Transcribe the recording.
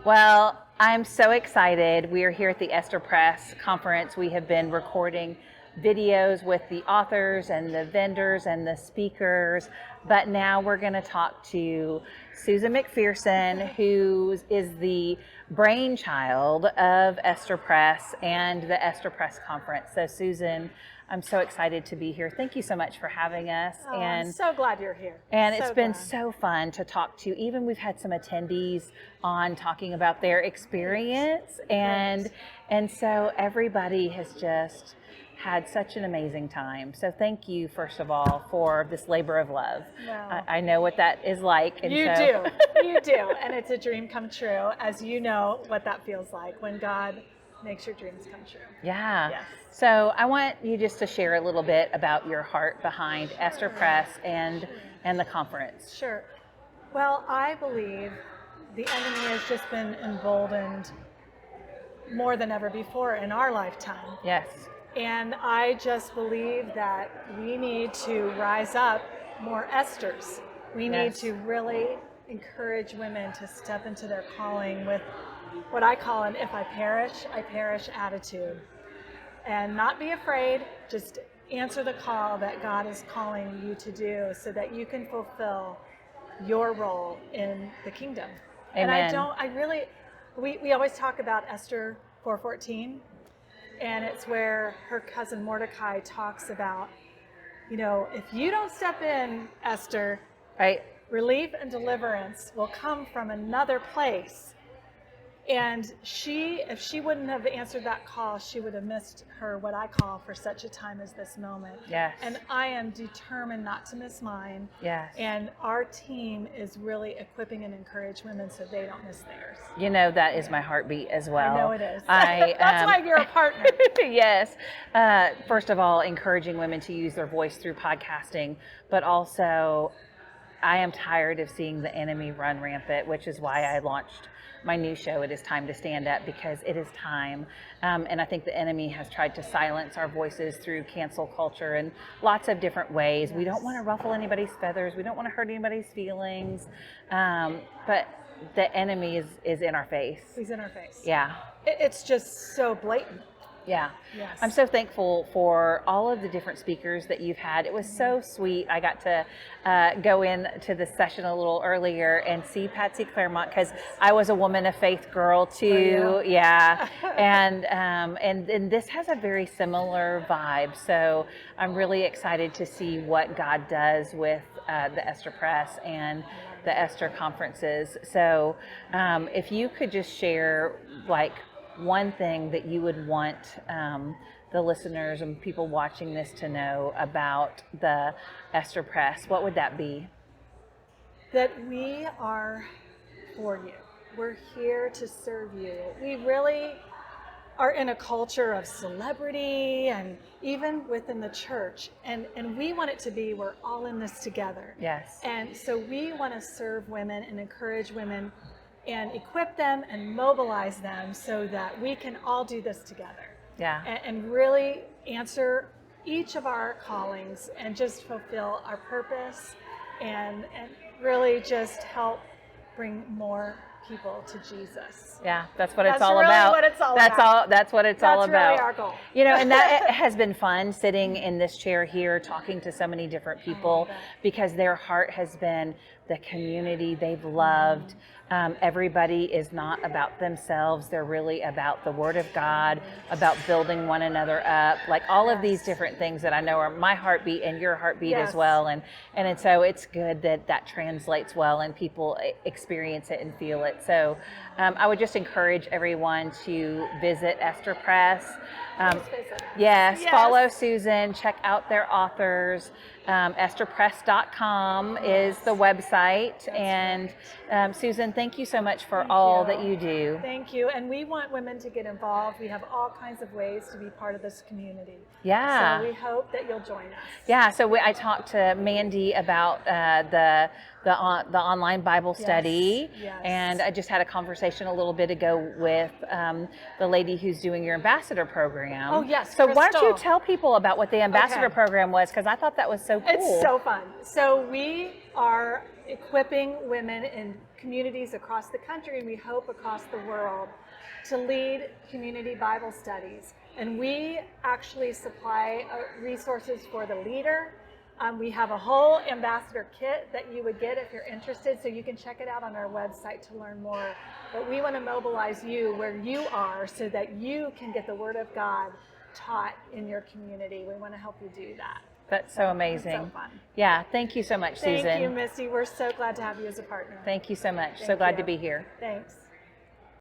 Well, I'm so excited. We are here at the Esther Press conference. We have been recording videos with the authors and the vendors and the speakers, but now we're going to talk to Susan McPherson, who is the brainchild of Esther Press and the Esther Press conference. So Susan, I'm so excited to be here. Thank you so much for having us. Oh, I'm so glad you're here. And so it's been glad. so fun to talk to. Even we've had some attendees on talking about their experience, and so everybody has just had such an amazing time. So thank you, first of all, for this labor of love. No. I know what that is like. And you do, and it's a dream come true, as you know what that feels like when God makes your dreams come true. Yeah. Yes. So I want you just to share a little bit about your heart behind Esther Press and the conference. Sure. Well, I believe the enemy has just been emboldened more than ever before in our lifetime. Yes. And I just believe that we need to rise up more Esthers. We need to really encourage women to step into their calling with what I call an if I perish attitude. And not be afraid, just answer the call that God is calling you to do so that you can fulfill your role in the kingdom. Amen. And we always talk about Esther 4:14, and it's where her cousin Mordecai talks about, if you don't step in, Esther, right, relief and deliverance will come from another place. And if she wouldn't have answered that call, she would have missed her, what I call, for such a time as this moment. Yes. And I am determined not to miss mine. Yes. And our team is really equipping and encourage women so they don't miss theirs. That is my heartbeat as well. I know it is. That's why you're a partner. Yes. First of all, encouraging women to use their voice through podcasting, but also I am tired of seeing the enemy run rampant, which is why I launched my new show, It Is Time to Stand Up, because it is time. And I think the enemy has tried to silence our voices through cancel culture in lots of different ways. Yes. We don't want to ruffle anybody's feathers. We don't want to hurt anybody's feelings. But the enemy is in our face. He's in our face. Yeah. It's just so blatant. Yeah. Yes. I'm so thankful for all of the different speakers that you've had. It was so sweet. I got to go into the session a little earlier and see Patsy Claremont, because I was a woman of faith girl too. Oh, yeah. And this has a very similar vibe. So I'm really excited to see what God does with the Esther Press and the Esther conferences. So if you could just share one thing that you would want the listeners and people watching this to know about the Esther Press, what would that be? That we are for you. We're here to serve you. We really are in a culture of celebrity, and even within the church. And we want it to be, we're all in this together. Yes. And so we want to serve women and encourage women and equip them and mobilize them so that we can all do this together. Yeah. And really answer each of our callings and just fulfill our purpose and really just help bring more people to Jesus. Yeah, that's what it's all really about. What it's all about. That's what it's all about. That's really our goal. And that has been fun sitting in this chair here talking to so many different people, because their heart has been the community they've loved. Everybody is not about themselves. They're really about the Word of God, about building one another up, like all of these different things that I know are my heartbeat and your heartbeat as well. And so it's good that translates well and people experience it and feel it. So I would just encourage everyone to visit Esther Press. Yes, follow Susan, check out their authors. EstherPress.com is the website. And Susan, thank you so much for all that you do. Thank you. And we want women to get involved. We have all kinds of ways to be part of this community. Yeah. So we hope that you'll join us. Yeah, so I talked to Mandy about the the online Bible study. Yes. And I just had a conversation a little bit ago with the lady who's doing your ambassador program. Oh, yes, So why don't you Crystal. tell people about what the ambassador Okay. program was, because I thought that was so cool. It's so fun. So we are equipping women in communities across the country, and we hope across the world, to lead community Bible studies. And we actually supply resources for the leader. We have a whole ambassador kit that you would get if you're interested, so you can check it out on our website to learn more. But we want to mobilize you where you are so that you can get the Word of God taught in your community. We want to help you do that. That's so amazing. It's so fun. Yeah, thank you so much, Susan. Thank you, Misty. We're so glad to have you as a partner. Thank you so much. Thank So glad you. to be here. Thanks.